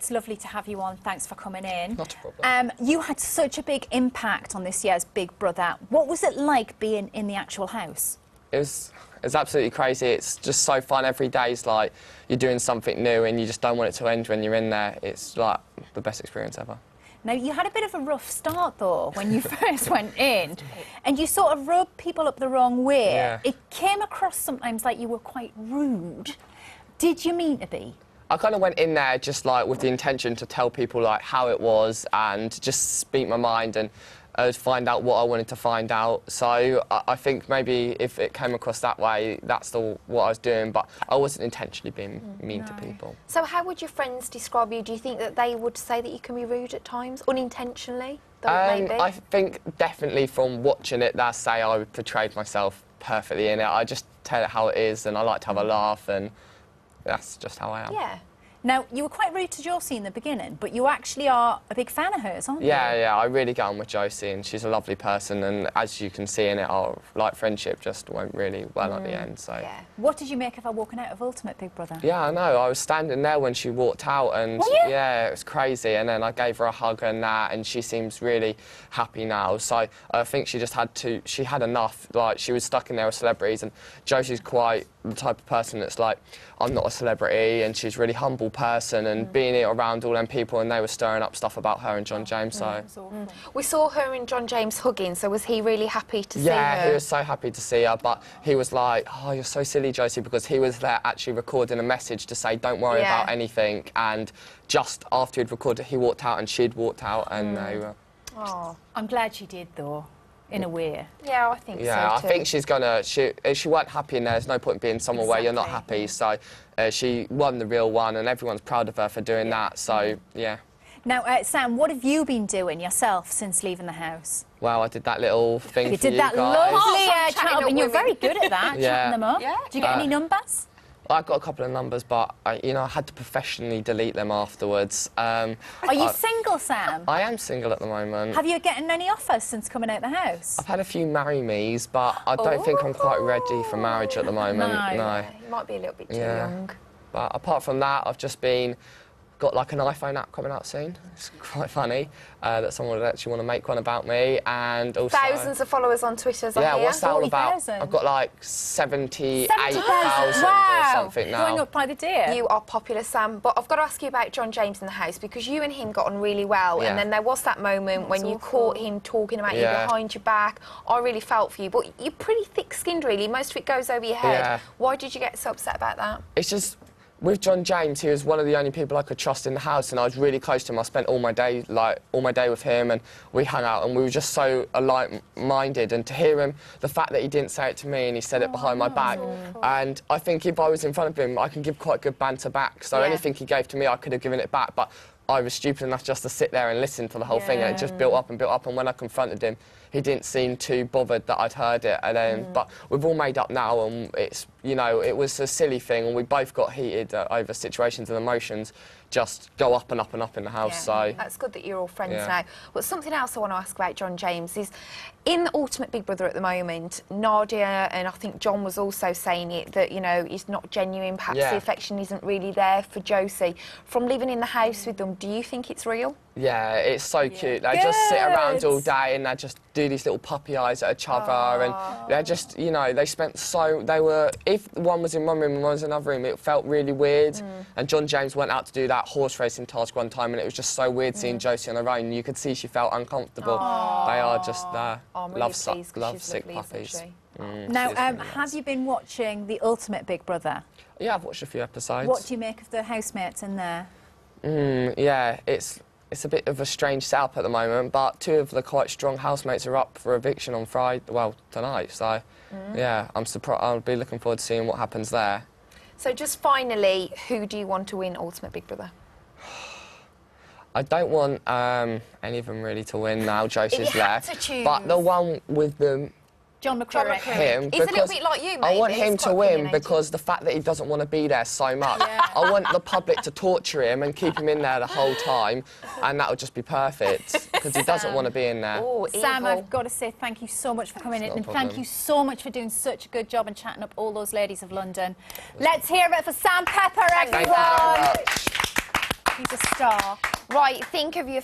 it's lovely to have you on. Thanks for coming in. Not a problem. You had such a big impact on this year's Big Brother. What was it like being in the actual house? It was absolutely crazy. It's just so fun. Every day is like you're doing something new and you just don't want it to end when you're in there. It's like the best experience ever. Now, you had a bit of a rough start, though, when you first went in, and you sort of rubbed people up the wrong way. Yeah. It came across sometimes like you were quite rude. Did you mean to be? I kind of went in there just like with the intention to tell people like how it was and just speak my mind and find out what I wanted to find out. So I think maybe if it came across that way, that's what I was doing, but I wasn't intentionally being mean to people. So how would your friends describe you? Do you think that they would say that you can be rude at times, unintentionally, though it may be? I think definitely from watching it, they'll say I portrayed myself perfectly in it. I just tell it how it is and I like to have a laugh and that's just how I am. Yeah. Now, you were quite rude to Josie in the beginning, but you actually are a big fan of hers, aren't you? Yeah, I really get on with Josie and she's a lovely person and as you can see in it, our friendship just went really well at the end. So. Yeah. What did you make of her walking out of Ultimate Big Brother? Yeah, I know. I was standing there when she walked out and Were you? yeah, it was crazy. And then I gave her a hug and that and she seems really happy now. So I think she just she had enough. Like, she was stuck in there with celebrities and Josie's quite the type of person that's like, I'm not a celebrity, and she's a really humble person and being around all them people and they were stirring up stuff about her and John James, so. We saw her and John James hugging, so was he really happy to see her? Yeah, he was so happy to see her, but he was like, oh, you're so silly, Josie, because he was there actually recording a message to say, don't worry about anything, and just after he'd recorded, he walked out and she'd walked out and they were... Oh. I'm glad she did, though, in a way. Yeah, I think so too. Yeah, I think she's gonna... if she weren't happy in there's no point being somewhere where you're not happy, so she won the real one and everyone's proud of her for doing that, so, yeah. Now, Sam, what have you been doing yourself since leaving the house? Well, I did that little thing for you did that guys. lovely chatting up and you're women. very good at that, Yeah. chatting them up. Yeah. Did you get any numbers? I got a couple of numbers, but I had to professionally delete them afterwards. Are you single, Sam? I am single at the moment. Have you getting any offers since coming out the house? I've had a few marry me's, but I don't think I'm quite ready for marriage at the moment. No. You might be a little bit too Yeah. young. But apart from that, I've just got like an iPhone app coming out soon. It's quite funny that someone would actually want to make one about me, and also Thousands of followers on Twitter, I yeah, hear. what's that all about? 40,000. I've got like 78,000 or Wow. something now. Going up by the day. You are popular, Sam, but I've got to ask you about John James in the house, because you and him got on really well, Yeah. and then there was that moment when you caught him talking about you Yeah. behind your back. I really felt for you, but you're pretty thick-skinned, really. Most of it goes over your head. Yeah. Why did you get so upset about that? It's just, with John James, he was one of the only people I could trust in the house, and I was really close to him. I spent all my day with him, and we hung out, and we were just so alike-minded. And to hear him, the fact that he didn't say it to me and he said it behind my back, and I think if I was in front of him, I can give quite good banter back. So Yeah. anything he gave to me, I could have given it back. But I was stupid enough just to sit there and listen to the whole thing, and it just built up and built up. And when I confronted him, he didn't seem too bothered that I'd heard it. And then, but we've all made up now, and it's, it was a silly thing, and we both got heated over situations, and emotions just go up and up and up in the house. So That's good that you're all friends Yeah. now. But something else I want to ask about John James is, in the Ultimate Big Brother at the moment, Nadia and I think John was also saying it, that, he's not genuine, perhaps Yeah. the affection isn't really there for Josie. From living in the house with them, do you think it's real? yeah, it's so cute. They just sit around all day and they just do these little puppy eyes at each other, and they're just, they spent if one was in one room and one was in another room, it felt really weird. And John James went out to do that horse racing task one time, and it was just so weird seeing Josie on her own. You could see she felt uncomfortable. They are just I'm really love pleased 'cause love she's sick lovely, isn't puppies. she? Now, She is really have nice. you been watching the Ultimate Big Brother? Yeah, I've watched a few episodes. What do you make of the housemates in there? Yeah, it's a bit of a strange setup at the moment, but two of the quite strong housemates are up for eviction on tonight. So, yeah, I'm surprised. I'll be looking forward to seeing what happens there. So just finally, who do you want to win Ultimate Big Brother? I don't want any of them really to win now. Josie's you had left, to choose. but the one with them. John McCurry. Him, He's a little bit like you, I want maybe. him He's to quite win opinionated. because the fact that he doesn't want to be there so much. I want the public to torture him and keep him in there the whole time, and that would just be perfect because he doesn't want to be in there. Oh, Sam, evil. I've got to say thank you so much for coming in, Not a and problem. thank you so much for doing such a good job and chatting up all those ladies of London. Let's hear it for Sam Pepper, Thank you everyone. very much. He's a star. Right, think of your